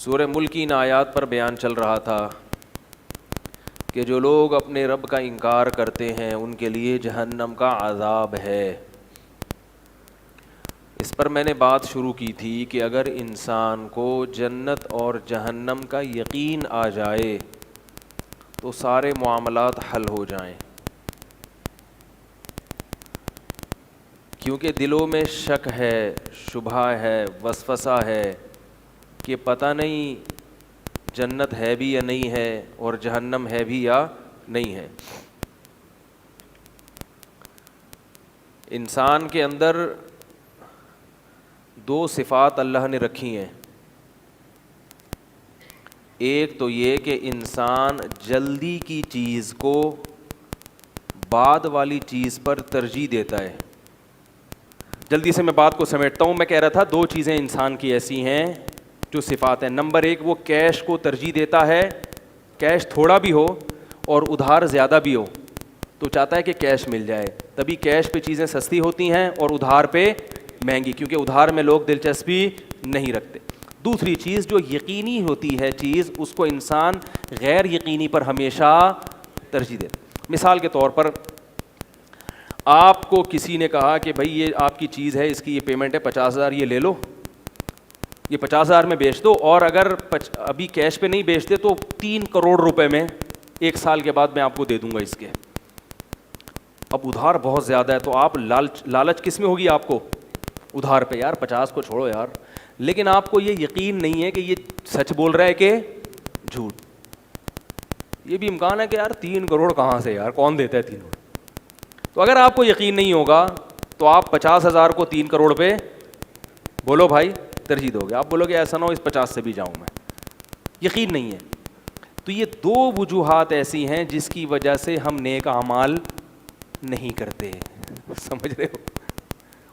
سورہ ملک کی ان آیات پر بیان چل رہا تھا کہ جو لوگ اپنے رب کا انکار کرتے ہیں ان کے لیے جہنم کا عذاب ہے. اس پر میں نے بات شروع کی تھی کہ اگر انسان کو جنت اور جہنم کا یقین آ جائے تو سارے معاملات حل ہو جائیں، کیونکہ دلوں میں شک ہے، شبہ ہے، وسوسہ ہے کہ پتہ نہیں جنت ہے بھی یا نہیں ہے اور جہنم ہے بھی یا نہیں ہے. انسان کے اندر دو صفات اللہ نے رکھی ہیں. ایک تو یہ کہ انسان جلدی کی چیز کو بعد والی چیز پر ترجیح دیتا ہے. جلدی سے میں بات کو سمیٹتا ہوں. میں کہہ رہا تھا دو چیزیں انسان کی ایسی ہیں جو صفات ہیں. نمبر ایک، وہ کیش کو ترجیح دیتا ہے. کیش تھوڑا بھی ہو اور ادھار زیادہ بھی ہو تو چاہتا ہے کہ کیش مل جائے. تبھی کیش پہ چیزیں سستی ہوتی ہیں اور ادھار پہ مہنگی، کیونکہ ادھار میں لوگ دلچسپی نہیں رکھتے. دوسری چیز جو یقینی ہوتی ہے چیز، اس کو انسان غیر یقینی پر ہمیشہ ترجیح دیتا. مثال کے طور پر آپ کو کسی نے کہا کہ بھائی یہ آپ کی چیز ہے، اس کی یہ پیمنٹ ہے 50,000، یہ لے لو، یہ 50,000 میں بیچ دو، اور اگر ابھی کیش پہ نہیں بیچتے تو 3 کروڑ روپے میں 1 سال کے بعد میں آپ کو دے دوں گا اس کے. اب ادھار بہت زیادہ ہے تو آپ لالچ کس میں ہوگی؟ آپ کو ادھار پہ. یار 50 کو چھوڑو یار. لیکن آپ کو یہ یقین نہیں ہے کہ یہ سچ بول رہا ہے کہ جھوٹ. یہ بھی امکان ہے کہ یار 3 کروڑ کہاں سے، یار کون دیتا ہے 3 کروڑ. تو اگر آپ کو یقین نہیں ہوگا تو آپ 50,000 کو 3 کروڑ پہ بولو بھائی ترجیح دو گے. آپ بولو گے ایسا نہ ہو اس 50 سے بھی جاؤں میں. یقین نہیں ہے. تو یہ دو وجوہات ایسی ہیں جس کی وجہ سے ہم نیک اعمال نہیں کرتے، سمجھ رہے ہو،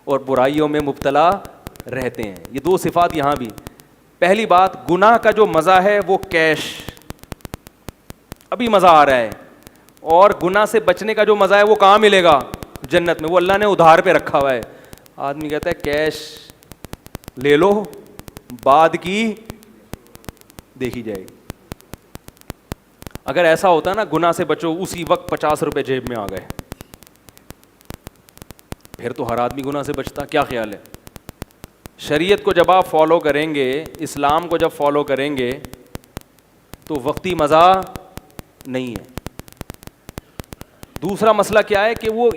اور برائیوں میں مبتلا رہتے ہیں. یہ دو صفات یہاں بھی. پہلی بات، گناہ کا جو مزہ ہے وہ کیش، ابھی مزہ آ رہا ہے، اور گناہ سے بچنے کا جو مزہ ہے وہ کہاں ملے گا؟ جنت میں. وہ اللہ نے ادھار پہ رکھا ہوا ہے. آدمی کہتا ہے کیش لے لو، بعد کی دیکھی جائے گی. اگر ایسا ہوتا نا گناہ سے بچو، اسی وقت 50 روپے جیب میں آ گئے، پھر تو ہر آدمی گناہ سے بچتا. کیا خیال ہے؟ شریعت کو جب آپ فالو کریں گے، اسلام کو جب فالو کریں گے تو وقتی مزہ نہیں ہے. دوسرا مسئلہ کیا ہے کہ وہ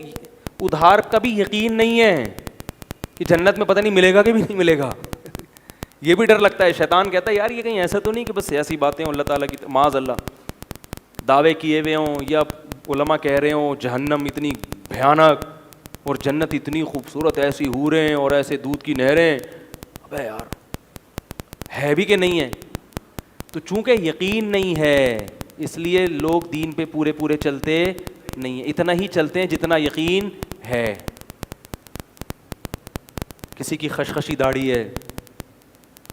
ادھار کا بھی یقین نہیں ہے کہ جنت میں پتہ نہیں ملے گا کہ بھی نہیں ملے گا. یہ بھی ڈر لگتا ہے. شیطان کہتا ہے یار یہ کہیں ایسا تو نہیں کہ بس سیاسی باتیں ہوں، اللہ تعالیٰ کی معاذ اللہ دعوے کیے ہوئے ہوں، یا علماء کہہ رہے ہوں جہنم اتنی بھیانک اور جنت اتنی خوبصورت، ایسی حوریں اور ایسے دودھ کی نہریں. ابے یار ہے بھی کہ نہیں ہے؟ تو چونکہ یقین نہیں ہے اس لیے لوگ دین پہ پورے چلتے نہیں ہیں. اتنا ہی چلتے ہیں جتنا یقین ہے. کسی کی خشخشی داڑھی ہے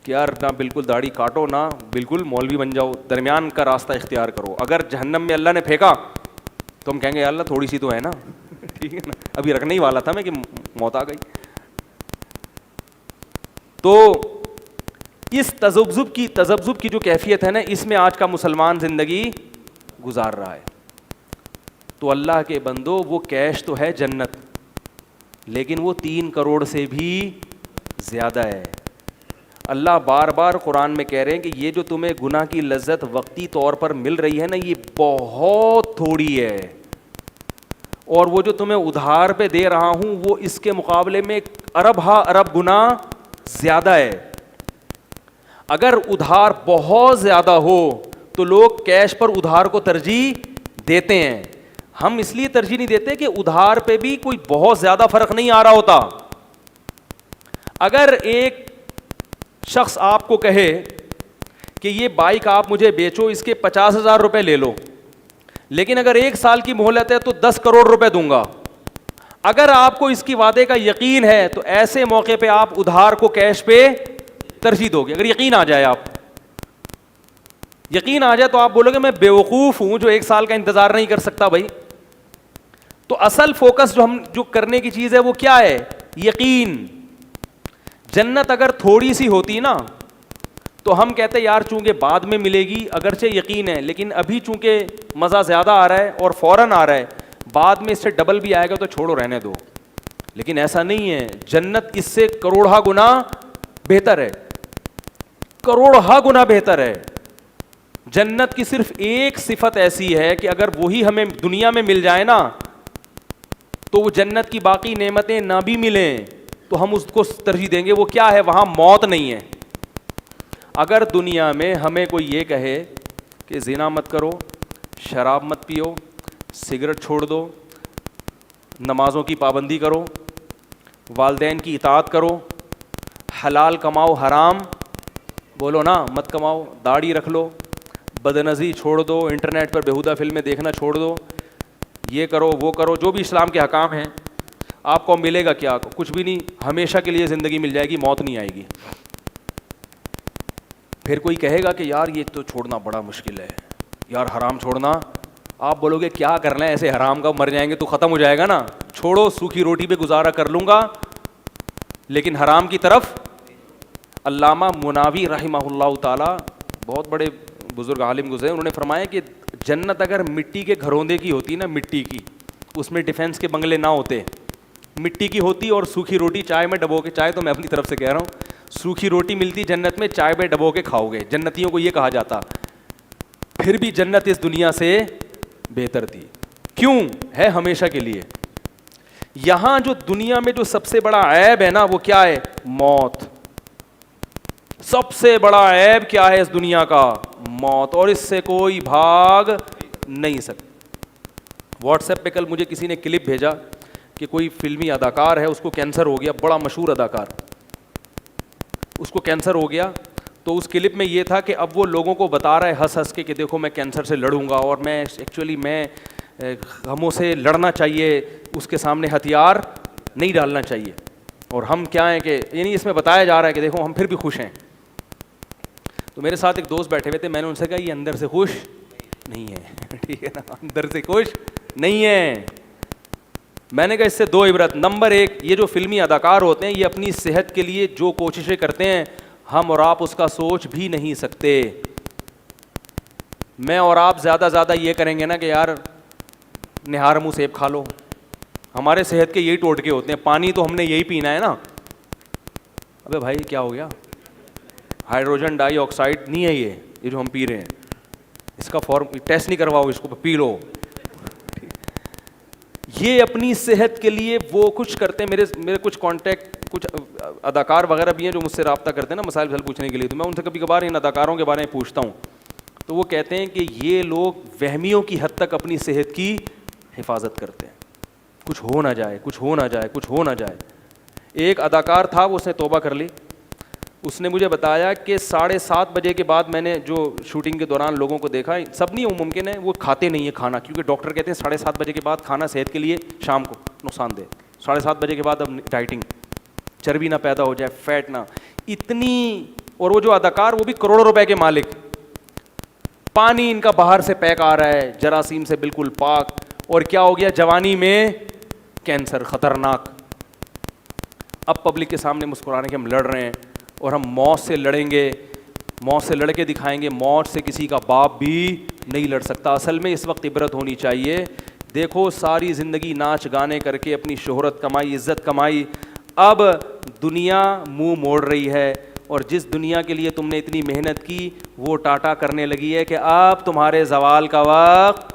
کہ یار نہ بالکل داڑھی کاٹو نہ بالکل مولوی بن جاؤ، درمیان کا راستہ اختیار کرو. اگر جہنم میں اللہ نے پھینکا تو ہم کہیں گے یا اللہ تھوڑی سی تو ہے نا، ٹھیک ہے نا، ابھی رکھنے ہی والا تھا میں کہ موت آ گئی. تو اس تذبذب کی جو کیفیت ہے نا، اس میں آج کا مسلمان زندگی گزار رہا ہے. تو اللہ کے بندو، وہ کیش تو ہے جنت، لیکن وہ 3 کروڑ سے بھی زیادہ ہے. اللہ بار بار قرآن میں کہہ رہے ہیں کہ یہ جو تمہیں گناہ کی لذت وقتی طور پر مل رہی ہے نا، یہ بہت تھوڑی ہے، اور وہ جو تمہیں ادھار پہ دے رہا ہوں وہ اس کے مقابلے میں ارب ہا ارب گنا زیادہ ہے. اگر ادھار بہت زیادہ ہو تو لوگ کیش پر ادھار کو ترجیح دیتے ہیں. ہم اس لیے ترجیح نہیں دیتے کہ ادھار پہ بھی کوئی بہت زیادہ فرق نہیں آ رہا ہوتا. اگر ایک شخص آپ کو کہے کہ یہ بائک آپ مجھے بیچو، اس کے 50,000 روپے لے لو، لیکن اگر 1 سال کی مہلت ہے تو 10 کروڑ روپے دوں گا، اگر آپ کو اس کی وعدے کا یقین ہے تو ایسے موقع پہ آپ ادھار کو کیش پہ ترجیح دو گے. اگر یقین آ جائے، یقین آ جائے تو آپ بولو گے میں بیوقوف ہوں جو 1 سال کا انتظار نہیں کر سکتا. بھائی تو اصل فوکس جو کرنے کی چیز ہے وہ کیا ہے؟ یقین. جنت اگر تھوڑی سی ہوتی نا تو ہم کہتے ہیں یار چونکہ بعد میں ملے گی، اگرچہ یقین ہے، لیکن ابھی چونکہ مزہ زیادہ آ رہا ہے اور فوراً آ رہا ہے، بعد میں اس سے ڈبل بھی آئے گا تو چھوڑو رہنے دو. لیکن ایسا نہیں ہے، جنت اس سے کروڑہ گنا بہتر ہے، کروڑہ گنا بہتر ہے. جنت کی صرف ایک صفت ایسی ہے کہ اگر وہی ہمیں دنیا میں مل جائے نا تو وہ جنت کی باقی نعمتیں نہ بھی ملیں تو ہم اس کو ترجیح دیں گے. وہ کیا ہے؟ وہاں موت نہیں ہے. اگر دنیا میں ہمیں کوئی یہ کہے کہ زنا مت کرو، شراب مت پیو، سگریٹ چھوڑ دو، نمازوں کی پابندی کرو، والدین کی اطاعت کرو، حلال کماؤ، حرام بولو نا مت کماؤ، داڑھی رکھ لو، بدنظری چھوڑ دو، انٹرنیٹ پر بیہودہ فلمیں دیکھنا چھوڑ دو، یہ کرو وہ کرو، جو بھی اسلام کے حکام ہیں، آپ کو ملے گا کیا؟ کچھ بھی نہیں. ہمیشہ کے لیے زندگی مل جائے گی، موت نہیں آئے گی. پھر کوئی کہے گا کہ یار یہ تو چھوڑنا بڑا مشکل ہے، یار حرام چھوڑنا. آپ بولو گے کیا کرنا ہے ایسے حرام کا، مر جائیں گے تو ختم ہو جائے گا نا. چھوڑو، سوکھی روٹی پہ گزارا کر لوں گا لیکن حرام کی طرف. علامہ مناوی رحمہ اللہ تعالی بہت بڑے بزرگ عالم گزرے، انہوں نے فرمایا کہ جنت اگر مٹی کے گھروندے کی ہوتی نا، مٹی کی، اس میں ڈیفینس کے بنگلے نہ ہوتے، مٹی کی ہوتی اور سوکھی روٹی چائے میں ڈبو کے، چائے تو میں اپنی طرف سے کہہ رہا ہوں، سوکھی روٹی ملتی جنت میں، چائے میں ڈبو کے کھاؤ گے. جنتیوں کو یہ کہا جاتا. پھر بھی جنت اس دنیا سے بہتر تھی. کیوں ہے؟ ہمیشہ کے لیے. یہاں جو دنیا میں جو سب سے بڑا عیب ہے نا وہ کیا ہے؟ موت. سب سے بڑا عیب کیا ہے اس دنیا کا؟ موت. اور اس سے کوئی بھاگ نہیں سکتا. واٹس ایپ پہ کل مجھے کسی نے کلپ بھیجا کہ کوئی فلمی اداکار ہے، اس کو کینسر ہو گیا، بڑا مشہور اداکار، اس کو کینسر ہو گیا. تو اس کلپ میں یہ تھا کہ اب وہ لوگوں کو بتا رہا ہے ہنس ہنس کے کہ دیکھو میں کینسر سے لڑوں گا، اور میں ایکچولی میں غموں سے لڑنا چاہیے، اس کے سامنے ہتھیار نہیں ڈالنا چاہیے. اور ہم کیا ہیں کہ یعنی اس میں بتایا جا رہا ہے کہ دیکھو ہم پھر بھی خوش ہیں. تو میرے ساتھ ایک دوست بیٹھے ہوئے تھے، میں نے ان سے کہا یہ اندر سے خوش نہیں ہے. ٹھیک ہے نا، اندر سے خوش نہیں ہے. میں نے کہا اس سے دو عبرت. نمبر ایک، یہ جو فلمی اداکار ہوتے ہیں یہ اپنی صحت کے لیے جو کوششیں کرتے ہیں ہم اور آپ اس کا سوچ بھی نہیں سکتے. میں اور آپ زیادہ یہ کریں گے نا کہ یار نہار منہ سیب کھا لو، ہمارے صحت کے یہی ٹوٹکے ہوتے ہیں. پانی تو ہم نے یہی پینا ہے نا. ابے بھائی کیا ہو گیا؟ ہائیڈروجن ڈائی آکسائڈ نہیں ہے یہ جو ہم پی رہے ہیں، اس کا ٹیسٹ نہیں کرواؤ، اس کو پی لو. یہ اپنی صحت کے لیے وہ کچھ کرتے ہیں. میرے کچھ کانٹیکٹ، کچھ اداکار وغیرہ بھی ہیں جو مجھ سے رابطہ کرتے ہیں نا مسائل حل پوچھنے کے لیے، تو میں ان سے کبھی کبھار ان اداکاروں کے بارے میں پوچھتا ہوں. تو وہ کہتے ہیں کہ یہ لوگ وہمیوں کی حد تک اپنی صحت کی حفاظت کرتے ہیں، کچھ ہو نہ جائے، کچھ ہو نہ جائے، کچھ ہو نہ جائے. ایک اداکار تھا، وہ اس نے توبہ کر لی. اس نے مجھے بتایا کہ 7:30 بجے کے بعد میں نے جو شوٹنگ کے دوران لوگوں کو دیکھا، سب نہیں ممکن ہے وہ کھاتے نہیں ہیں کھانا، کیونکہ ڈاکٹر کہتے ہیں 7:30 بجے کے بعد کھانا صحت کے لیے شام کو نقصان دہ. 7:30 بجے کے بعد اب ڈائٹنگ، چربی نہ پیدا ہو جائے، فیٹ نہ اتنی. اور وہ جو اداکار وہ بھی کروڑوں روپے کے مالک، پانی ان کا باہر سے پیک آ رہا ہے، جراثیم سے بالکل پاک. اور کیا ہو گیا؟ جوانی میں کینسر، خطرناک. اب پبلک کے سامنے مسکرانے کے ہم لڑ رہے ہیں، اور ہم موت سے لڑیں گے، موت سے لڑ کے دکھائیں گے. موت سے کسی کا باپ بھی نہیں لڑ سکتا. اصل میں اس وقت عبرت ہونی چاہیے. دیکھو ساری زندگی ناچ گانے کر کے اپنی شہرت کمائی، عزت کمائی، اب دنیا منہ موڑ رہی ہے، اور جس دنیا کے لیے تم نے اتنی محنت کی وہ ٹاٹا کرنے لگی ہے کہ اب تمہارے زوال کا وقت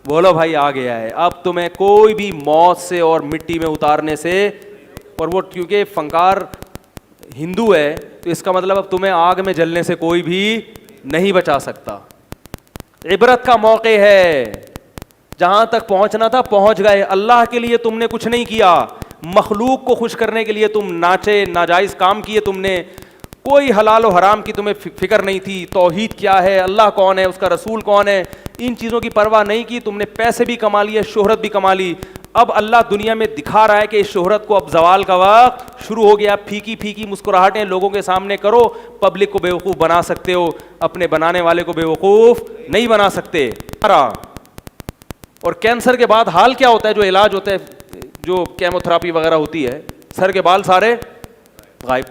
بولو بھائی آ گیا ہے. اب تمہیں کوئی بھی موت سے اور مٹی میں اتارنے سے، اور وہ کیونکہ فنکار ہندو ہے تو اس کا مطلب اب تمہیں آگ میں جلنے سے کوئی بھی نہیں بچا سکتا. عبرت کا موقع ہے. جہاں تک پہنچنا تھا پہنچ گئے. اللہ کے لیے تم نے کچھ نہیں کیا، مخلوق کو خوش کرنے کے لیے تم ناچے، ناجائز کام کیے تم نے. کوئی حلال و حرام کی تمہیں فکر نہیں تھی. توحید کیا ہے، اللہ کون ہے، اس کا رسول کون ہے، ان چیزوں کی پرواہ نہیں کی. تم نے پیسے بھی کما لیے، شہرت بھی کما لی. اب اللہ دنیا میں دکھا رہا ہے کہ اس شہرت کو اب زوال کا وقت شروع ہو گیا. پھیکی پھیکی مسکراہٹیں لوگوں کے سامنے کرو. پبلک کو بیوقوف بنا سکتے ہو، اپنے بنانے والے کو بیوقوف نہیں بنا سکتے. اور کینسر کے بعد حال کیا ہوتا ہے؟ جو علاج ہوتا ہے، جو کیمو تھراپی وغیرہ ہوتی ہے، سر کے بال سارے غائب.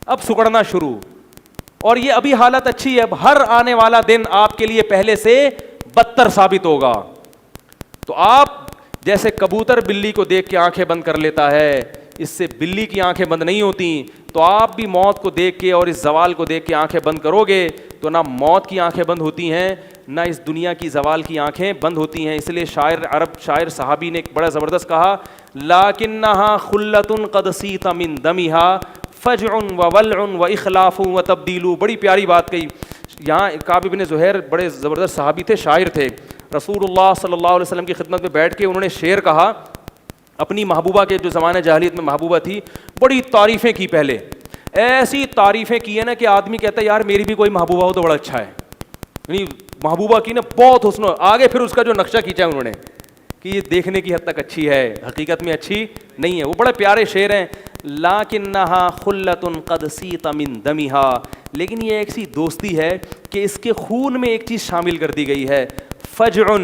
اب سکڑنا شروع. اور یہ ابھی حالت اچھی ہے, اب ہر آنے والا دن آپ کے لیے پہلے سے بدتر ثابت ہوگا. تو آپ جیسے کبوتر بلی کو دیکھ کے آنکھیں بند کر لیتا ہے, اس سے بلی کی آنکھیں بند نہیں ہوتی, تو آپ بھی موت کو دیکھ کے اور اس زوال کو دیکھ کے آنکھیں بند کرو گے تو نہ موت کی آنکھیں بند ہوتی ہیں نہ اس دنیا کی زوال کی آنکھیں بند ہوتی ہیں. اس لیے شاعر صحابی نے ایک بڑا زبردست کہا, لکنھا خلۃ قد سیت من دمھا فجع وولع واخلاف وتبدیل. بڑی پیاری بات کہی یہاں. کعب بن زہیر بڑے زبردست صحابی تھے, شاعر تھے. رسول اللہ صلی اللہ علیہ وسلم کی خدمت میں بیٹھ کے انہوں نے شعر کہا اپنی محبوبہ کے, جو زمانہ جاہلیت میں محبوبہ تھی, بڑی تعریفیں کی. پہلے ایسی تعریفیں کی ہیں نا کہ آدمی کہتا ہے یار میری بھی کوئی محبوبہ ہو تو بڑا اچھا ہے. یعنی محبوبہ کی نا بہت حسن. آگے پھر اس کا جو نقشہ کھینچا انہوں نے کہ یہ دیکھنے کی حد تک اچھی ہے, حقیقت میں اچھی نہیں ہے. وہ بڑے پیارے شعر ہیں. لکنھا خلۃ قد سیت من دمھا, لیکن یہ ایک سی دوستی ہے کہ اس کے خون میں ایک چیز شامل کر دی گئی ہے, فجع,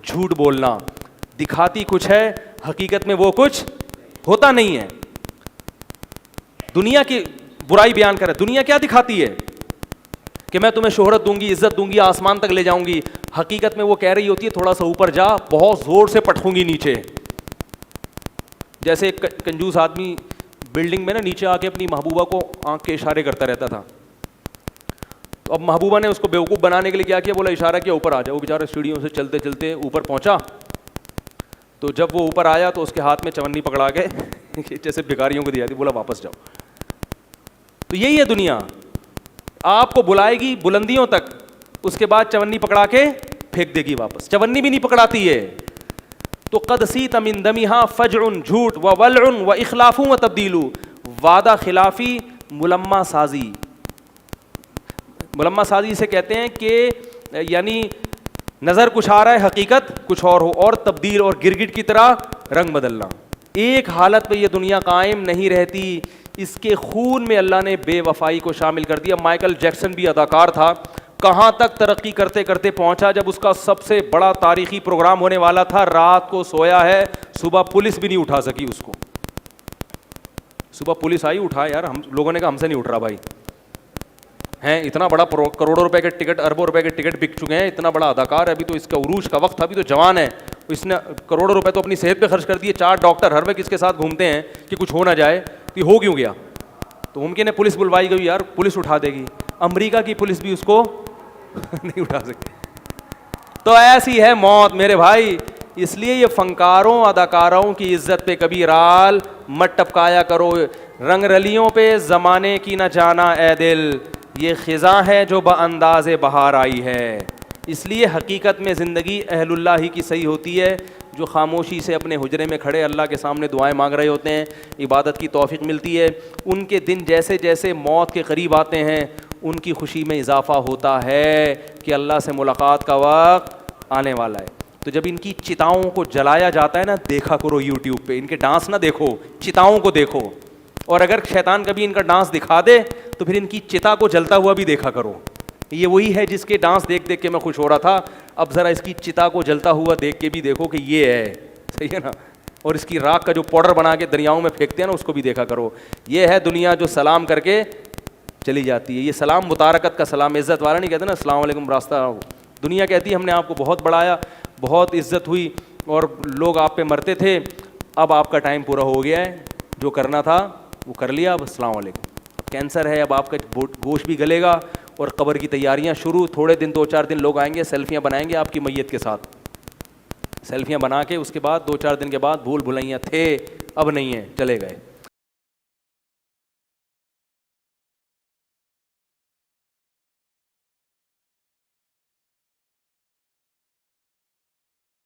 جھوٹ بولنا. دکھاتی کچھ ہے, حقیقت میں وہ کچھ ہوتا نہیں ہے. دنیا کی برائی بیان کرے, دنیا کیا دکھاتی ہے کہ میں تمہیں شہرت دوں گی, عزت دوں گی, آسمان تک لے جاؤں گی. حقیقت میں وہ کہہ رہی ہوتی ہے تھوڑا سا اوپر جا, بہت زور سے پٹکوں گی نیچے. جیسے ایک کنجوس آدمی بلڈنگ میں نا نیچے آ کے اپنی محبوبہ کو آنکھ کے اشارے کرتا رہتا تھا. تو اب محبوبہ نے اس کو بیوقوف بنانے کے لیے کیا کیا, بولا اشارہ کیا اوپر آ جاؤ. وہ بیچارہ سیڑھیوں سے چلتے چلتے اوپر پہنچا. تو جب وہ اوپر آیا تو اس کے ہاتھ میں چونی پکڑا کے جیسے بھکاریوں کو دی جاتی, بولا واپس جاؤ. تو یہی ہے دنیا, آپ کو بلائے گی بلندیوں تک, اس کے بعد چونی پکڑا کے پھینک دے گی واپس. چونی بھی نہیں پکڑاتی ہے. تو قد سیت من دمھا فجع, جھوٹ, وولع واخلاف وتبدیل, وعدہ خلافی, ملمہ سازی. ملمہ سازی سے کہتے ہیں کہ یعنی نظر کچھ آ رہا ہے, حقیقت کچھ اور ہو, اور تبدیل اور گرگٹ کی طرح رنگ بدلنا. ایک حالت پہ یہ دنیا قائم نہیں رہتی. اس کے خون میں اللہ نے بے وفائی کو شامل کر دیا. مائیکل جیکسن بھی اداکار تھا, کہاں تک ترقی کرتے کرتے پہنچا جب اس کا سب سے بڑا تاریخی پروگرام ہونے والا تھا, رات کو سویا ہے, صبح پولیس بھی نہیں اٹھا سکی اس کو. صبح پولیس آئی, اٹھا یار, ہم لوگوں نے کہا ہم سے نہیں اٹھ رہا بھائی, ہیں اتنا بڑا کروڑوں روپے کے ٹکٹ, اربوں روپے کے ٹکٹ بک چکے ہیں, اتنا بڑا اداکار ہے, ابھی تو اس کا عروج کا وقت تھا, ابھی تو جوان ہے, اس نے کروڑوں روپے تو اپنی صحت پہ خرچ کر دیے. 4 ڈاکٹر ہر وقت اس کے ساتھ گھومتے ہیں کہ کچھ ہو نہ جائے, تو یہ ہو کیوں گیا. تو ممکن ہے پولیس بلوائی گئی, یار پولیس اٹھا دے گی. امریکہ کی پولیس بھی اس کو نہیں اٹھا سکتی. تو ایسی ہے موت میرے بھائی. اس لیے یہ فنکاروں اداکاروں کی عزت پہ کبھی رال مت ٹپکایا کرو. رنگ رلیوں پہ زمانے کی نہ جانا اے دل, یہ خزاں ہے جو بانداز بہار آئی ہے. اس لیے حقیقت میں زندگی اہل اللہ ہی کی صحیح ہوتی ہے, جو خاموشی سے اپنے حجرے میں کھڑے اللہ کے سامنے دعائیں مانگ رہے ہوتے ہیں, عبادت کی توفیق ملتی ہے. ان کے دن جیسے جیسے موت کے قریب آتے ہیں ان کی خوشی میں اضافہ ہوتا ہے کہ اللہ سے ملاقات کا وقت آنے والا ہے. تو جب ان کی چتاؤں کو جلایا جاتا ہے نا, دیکھا کرو یوٹیوب پہ, ان کے ڈانس نہ دیکھو, چتاؤں کو دیکھو. اور اگر شیطان کبھی ان کا ڈانس دکھا دے تو پھر ان کی چتا کو جلتا ہوا بھی دیکھا کرو. یہ وہی ہے جس کے ڈانس دیکھ دیکھ کے میں خوش ہو رہا تھا, اب ذرا اس کی چتا کو جلتا ہوا دیکھ کے بھی دیکھو کہ یہ ہے, صحیح ہے نا. اور اس کی راکھ کا جو پاؤڈر بنا کے دریاؤں میں پھینکتے ہیں نا, اس کو بھی دیکھا کرو. یہ ہے دنیا جو سلام کر کے چلی جاتی ہے. یہ سلام متارکت کا سلام, عزت والا نہیں کہتے نا السلام علیکم راستہ. دنیا کہتی ہے ہم نے آپ کو بہت بڑھایا, بہت عزت ہوئی اور لوگ آپ پہ مرتے تھے, اب آپ کا ٹائم پورا ہو گیا ہے, جو کرنا تھا وہ کر لیا, اب السلام علیکم. اب کینسر ہے, اب آپ کا گوشت بھی گلے گا اور قبر کی تیاریاں شروع. تھوڑے دن 2-4 دن لوگ آئیں گے, سیلفیاں بنائیں گے آپ کی میت کے ساتھ, سیلفیاں بنا کے اس کے بعد 2-4 دن کے بعد بھول بھلائیاں تھے, اب نہیں ہیں, چلے گئے.